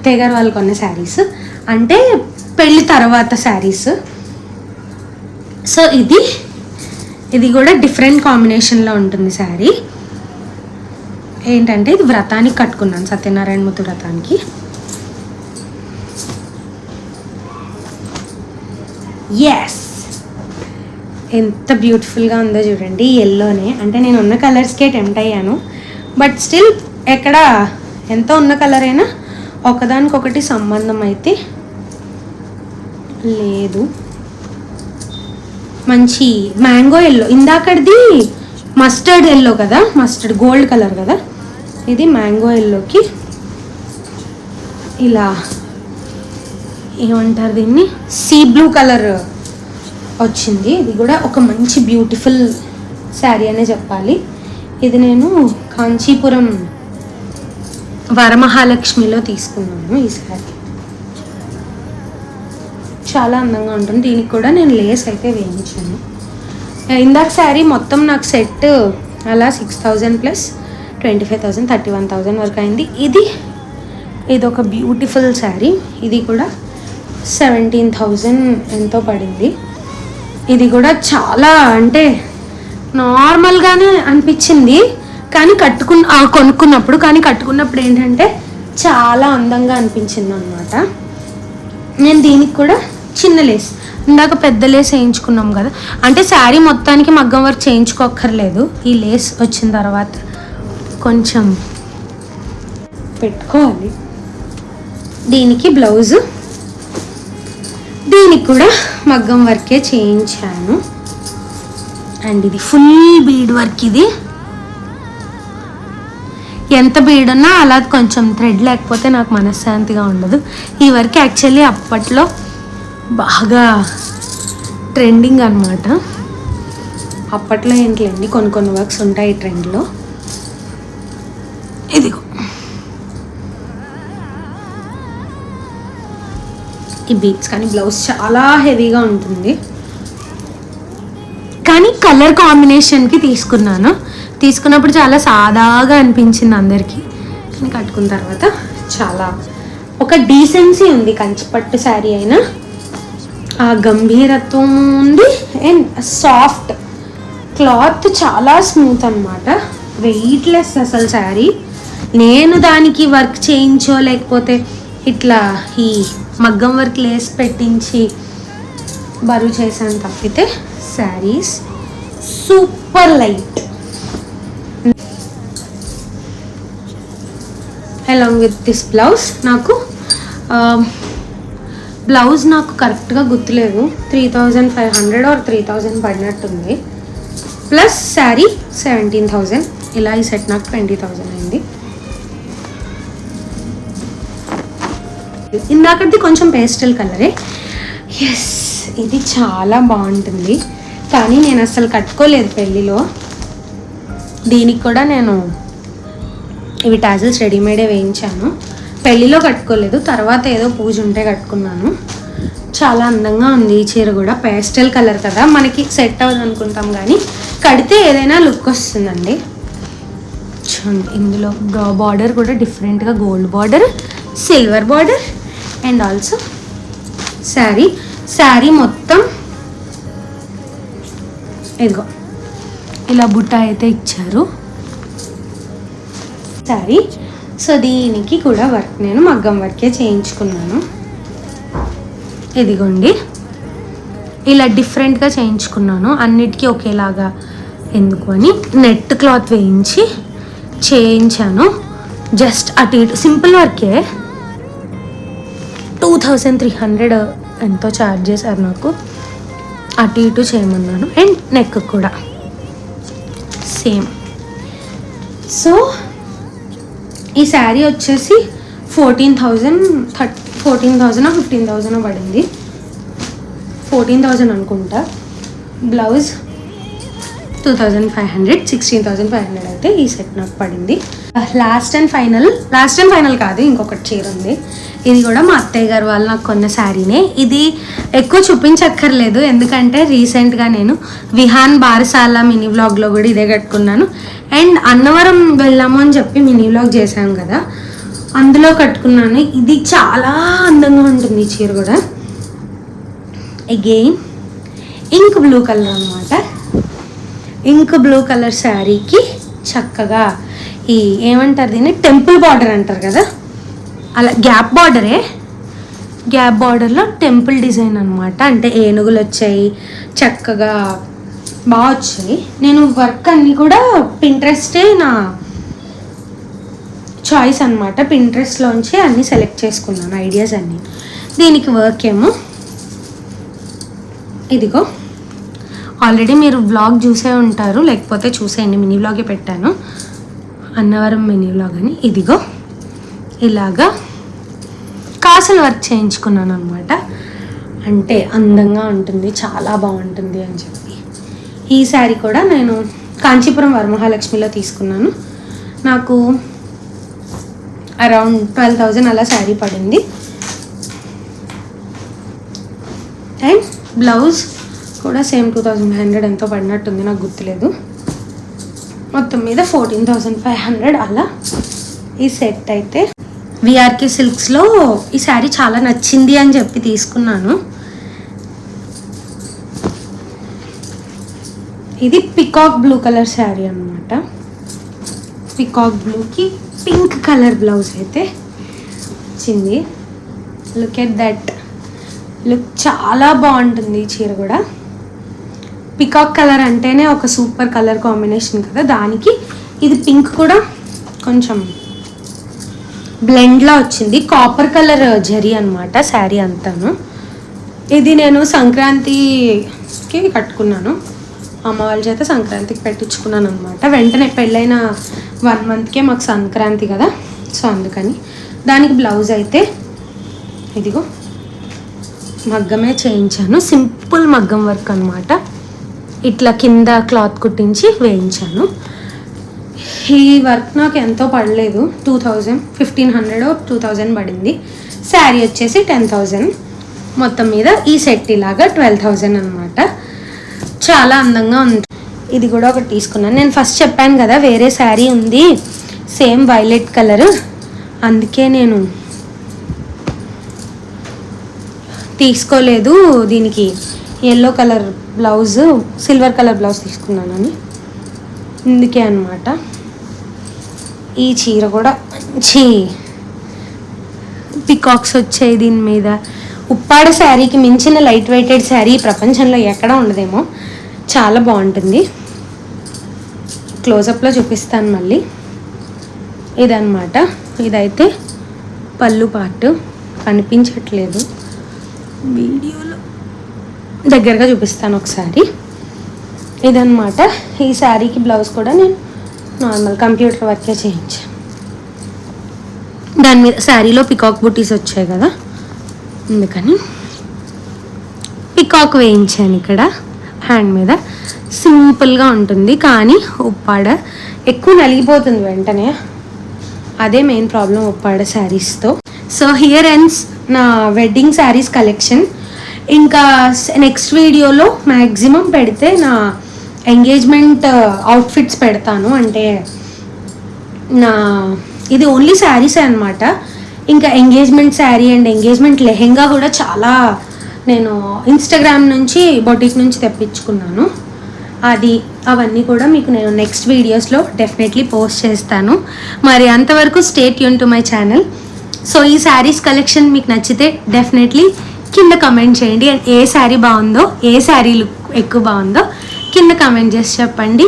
అత్తయ్య గారు వాళ్ళు కొన్న శారీస్, అంటే పెళ్ళి తర్వాత శారీస్. సో ఇది కూడా డిఫరెంట్ కాంబినేషన్లో ఉంటుంది శారీ. ఏంటంటే ఇది వ్రతానికి కట్టుకున్నాను, సత్యనారాయణమూర్తి వ్రతానికి. ఎస్, ఎంత బ్యూటిఫుల్గా ఉందో చూడండి. ఎల్లోనే, అంటే నేను ఉన్న కలర్స్కే టెంప్ట్ అయ్యాను, బట్ స్టిల్ ఎక్కడ ఎంత ఉన్న కలర్ అయినా ఒకదానికొకటి సంబంధం అయితే లేదు. మంచి మ్యాంగో ఎల్లో, ఇందాకది మస్టర్డ్ ఎల్లో కదా, మస్టర్డ్ గోల్డ్ కలర్ కదా, ఇది మ్యాంగో ఎల్లోకి ఇలా ఏమంటారు దీన్ని, సీ బ్లూ కలర్ వచ్చింది. ఇది కూడా ఒక మంచి బ్యూటిఫుల్ శారీ అనే చెప్పాలి. ఇది నేను కాంచీపురం వరమహాలక్ష్మిలో తీసుకున్నాను. ఈ శారీ చాలా అందంగా ఉంటుంది. దీనికి కూడా నేను లేస్ అయితే వేయించాను. ఇందాక శారీ మొత్తం నాకు సెట్ అలా 6,000 ప్లస్ 25,000 31,000 వరకు అయింది. ఇది ఒక బ్యూటిఫుల్ శారీ. ఇది కూడా 17,000 ఎంతో పడింది. ఇది కూడా చాలా అంటే నార్మల్గానే అనిపించింది, కానీ కొనుక్కున్నప్పుడు ఏంటంటే చాలా అందంగా అనిపించింది అనమాట. నేను దీనికి కూడా చిన్న లేస్, ఇందాక పెద్ద లేస్ వేయించుకున్నాం కదా, అంటే శారీ మొత్తానికి మగ్గం వర్క్ చేయించుకోక్కర్లేదు. ఈ లేస్ వచ్చిన తర్వాత కొంచెం పెట్టుకోవాలి. దీనికి బ్లౌజు, దీనికి కూడా మగ్గం వర్కే చేయించాను. అండ్ ఇది ఫుల్ బీడ్ వర్క్. ఇది ఎంత బీడ్ ఉన్నా అలా కొంచెం థ్రెడ్ లేకపోతే నాకు మనశ్శాంతిగా ఉండదు. ఈ వర్క్ యాక్చువల్లీ అప్పట్లో బాగా ట్రెండింగ్ అనమాట. అప్పట్లో ఏంటిలేండి, కొన్ని వర్క్స్ ఉంటాయి ట్రెండ్లో. ఇదిగో ఈ బీట్స్, కానీ బ్లౌజ్ చాలా హెవీగా ఉంటుంది. కానీ కలర్ కాంబినేషన్కి తీసుకున్నప్పుడు చాలా సాదాగా అనిపించింది అందరికీ, కానీ కట్టుకున్న తర్వాత చాలా ఒక డీసెన్సీ ఉంది. కంచిపట్టు శారీ అయినా ఆ గంభీరత్వం ఉంది. అండ్ సాఫ్ట్ క్లాత్, చాలా స్మూత్ అనమాట, వెయిట్లెస్ అసలు శారీ. నేను దానికి వర్క్ చేయించో లేకపోతే ఇట్లా ఈ మగ్గం వర్క్ లేస్ పెట్టించి బరువు చేశాను తప్పితే saris super light. Along with this blouse, blouse నాకు కరెక్ట్గా గుర్తులేదు, 3,500 ఆర్ 3,000 పడినట్టుంది. ప్లస్ శారీ 17,000. ఇలా ఈ సెట్ నాకు 20,000 అయింది. ఇందాకది కొంచెం పేస్టల్ కలరే. ఎస్, ఇది చాలా బాగుంటుంది, కానీ నేను అసలు కట్టుకోలేదు పెళ్ళిలో. దీనికి కూడా నేను ఇవి టాజిల్స్ రెడీమేడే వేయించాను. పెళ్ళిలో కట్టుకోలేదు, తర్వాత ఏదో పూజ ఉంటే కట్టుకున్నాను. చాలా అందంగా ఉంది ఈ చీర కూడా. పేస్టల్ కలర్ కదా, మనకి సెట్ అవ్వదు అనుకుంటాం, కానీ కడితే ఏదైనా లుక్ వస్తుందండి. చూడండి, ఇందులో బార్డర్ కూడా డిఫరెంట్గా gold border, silver border, and also sari మొత్తం ఇదిగో ఇలా బుట్ట అయితే ఇచ్చారు శారీ. సో దీనికి కూడా వర్క్ నేను మగ్గం వర్కే చేయించుకున్నాను. ఇదిగోండి, ఇలా డిఫరెంట్గా చేయించుకున్నాను, అన్నిటికీ ఒకేలాగా ఎందుకు అని నెట్ క్లాత్ వేయించి చేయించాను. జస్ట్ అటు ఇటు సింపుల్ వర్కే. 2,300 ఎంతో ఛార్జ్ చేశారు నాకు. అటు ఇటు చేయమన్నాను. అండ్ నెక్ కూడా సేమ్. సో ఈ శారీ వచ్చేసి 14,000 15,000 పడింది. 14,000 అనుకుంటా. బ్లౌజ్ 2,500, 16,500 అయితే ఈ సెట్ నాకు పడింది. లాస్ట్ అండ్ ఫైనల్ కాదు, ఇంకొకటి చీర ఉంది. ఇది కూడా మా అత్తయ్య గారు వాళ్ళు నాకు కొన్న శారీనే. ఇది ఎక్కువ చూపించక్కర్లేదు, ఎందుకంటే రీసెంట్గా నేను విహాన్ బారసాల మినీ వ్లాగ్లో కూడా ఇదే కట్టుకున్నాను. అండ్ అన్నవరం వెళ్ళాము అని చెప్పి మినీ వ్లాగ్ చేశాం కదా, అందులో కట్టుకున్నాను. ఇది చాలా అందంగా ఉంటుంది ఈ చీర కూడా. అగైన్ ఇంక్ బ్లూ కలర్ అనమాట. ఇంక్ బ్లూ కలర్ శారీకి చక్కగా ఈ ఏమంటారు దీన్ని, టెంపుల్ బార్డర్ అంటారు కదా, అలా గ్యాప్ బార్డరే, గ్యాప్ బార్డర్లో టెంపుల్ డిజైన్ అనమాట. అంటే ఏనుగులు వచ్చాయి, చక్కగా బాగా వచ్చాయి. నేను వర్క్ అన్నీ కూడా పింట్రెస్టే నా చాయిస్ అనమాట. పింట్రెస్ట్లోంచి అన్నీ సెలెక్ట్ చేసుకున్నాను ఐడియాస్ అన్నీ. దీనికి వర్క్ ఏమో ఇదిగో, ఆల్రెడీ మీరు వ్లాగ్ చూసే ఉంటారు, లేకపోతే చూసేయండి, మినీ వ్లాగే పెట్టాను, అన్నవరం మినీ వ్లాగ్ అని. ఇదిగో ఇలాగా కాసులు వర్క్ చేయించుకున్నాను అనమాట. అంటే అందంగా ఉంటుంది, చాలా బాగుంటుంది అని చెప్పి. ఈ శారీ కూడా నేను కాంచీపురం వరమహాలక్ష్మిలో తీసుకున్నాను. నాకు అరౌండ్ 12,000 అలా శారీ పడింది. అండ్ బ్లౌజ్ కూడా సేమ్ 2,500 ఎంతో పడినట్టుంది, నాకు గుర్తులేదు. మొత్తం మీద 14,500 అలా ఈ సెట్. అయితే విఆర్కే సిల్క్స్లో ఈ శారీ చాలా నచ్చింది అని చెప్పి తీసుకున్నాను. ఇది పికాక్ బ్లూ కలర్ శారీ అనమాట. పికాక్ బ్లూకి పింక్ కలర్ బ్లౌజ్ అయితే వచ్చింది. లుక్ ఎట్ దట్ లుక్, చాలా బాగుంటుంది ఈ చీర కూడా. పికాక్ కలర్ అంటేనే ఒక సూపర్ కలర్ కాంబినేషన్ కదా, దానికి ఇది పింక్ కూడా కొంచెం బ్లెండ్లా వచ్చింది. కాపర్ కలర్ జరీ అనమాట శారీ అంతాను. ఇది నేను సంక్రాంతికి కట్టుకున్నాను, అమ్మ వాళ్ళ చేత సంక్రాంతికి పెట్టించుకున్నాను అనమాట. వెంటనే పెళ్ళైన 1 మంత్కే మాకు సంక్రాంతి కదా, సో అందుకని. దానికి బ్లౌజ్ అయితే ఇదిగో మగ్గమే చేయించాను, సింపుల్ మగ్గం వర్క్ అనమాట. ఇట్లా కింద క్లాత్ కుట్టించి వేయించాను. ఈ వర్క్ నాకు ఎంతో పడలేదు, 1,500 2,000 పడింది. శారీ వచ్చేసి 10,000. మొత్తం మీద ఈ సెట్ ఇలాగా 12,000 అనమాట. చాలా అందంగా ఉంది. ఇది కూడా ఒకటి తీసుకున్నాను. నేను ఫస్ట్ చెప్పాను కదా వేరే శారీ ఉంది సేమ్ వైలెట్ కలర్, అందుకే నేను తీసుకోలేదు. దీనికి yellow colour blouse, silver colour blouse తీసుకున్నానని, ఇందుకే అనమాట. ఈ చీర కూడా మంచి పికాక్స్ వచ్చాయి దీని మీద. ఉప్పాడ శారీకి మించిన లైట్ వెయిటెడ్ శారీ ప్రపంచంలో ఎక్కడ ఉండదేమో, చాలా బాగుంటుంది. క్లోజప్లో చూపిస్తాను మళ్ళీ. ఇదన్నమాట. ఇదైతే పళ్ళు పార్ట్, కనిపించట్లేదు వీడియోలో, దగ్గరగా చూపిస్తాను ఒకసారి. ఇదన్నమాట. ఈ శారీకి బ్లౌజ్ కూడా నేను నార్మల్ కంప్యూటర్ వర్కే చేయించాను. దాని మీద శారీలో పికాక్ బుటీస్ వచ్చాయి కదా, అందుకని పికాక్ వేయించాను ఇక్కడ హ్యాండ్ మీద. సింపుల్గా ఉంటుంది, కానీ ఉప్పాడ ఎక్కువ నలిగిపోతుంది వెంటనే, అదే మెయిన్ ప్రాబ్లం ఉప్పాడ శారీస్తో. సో హియర్ ఎండ్స్ నా వెడ్డింగ్ శారీస్ కలెక్షన్. ఇంకా నెక్స్ట్ వీడియోలో మ్యాక్సిమం పెడితే నా ఎంగేజ్మెంట్ అవుట్ఫిట్స్ పెడతాను. అంటే నా ఇది ఓన్లీ శారీసే అనమాట. ఇంకా engagement sari and engagement lehenga కూడా చాలా నేను ఇన్స్టాగ్రామ్ నుంచి, బొటిక్ నుంచి తెప్పించుకున్నాను. అవన్నీ కూడా మీకు నేను నెక్స్ట్ వీడియోస్లో డెఫినెట్లీ పోస్ట్ చేస్తాను. మరి అంతవరకు stay tune to my channel. So ఈ శారీస్ కలెక్షన్ మీకు నచ్చితే డెఫినెట్లీ కింద కమెంట్ చేయండి. అండ్ ఏ శారీ బాగుందో, ఏ శారీ లుక్ ఎక్కువ బాగుందో కింద కమెంట్ చేసి చెప్పండి.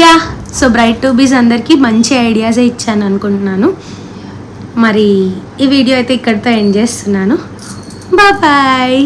యా, సో బ్రైట్ టు బీస్ అందరికీ మంచి ఐడియాసే ఇచ్చాను అనుకుంటున్నాను. మరి ఈ వీడియో అయితే ఇక్కడితో ఎండ్ చేస్తున్నాను. బాయ్.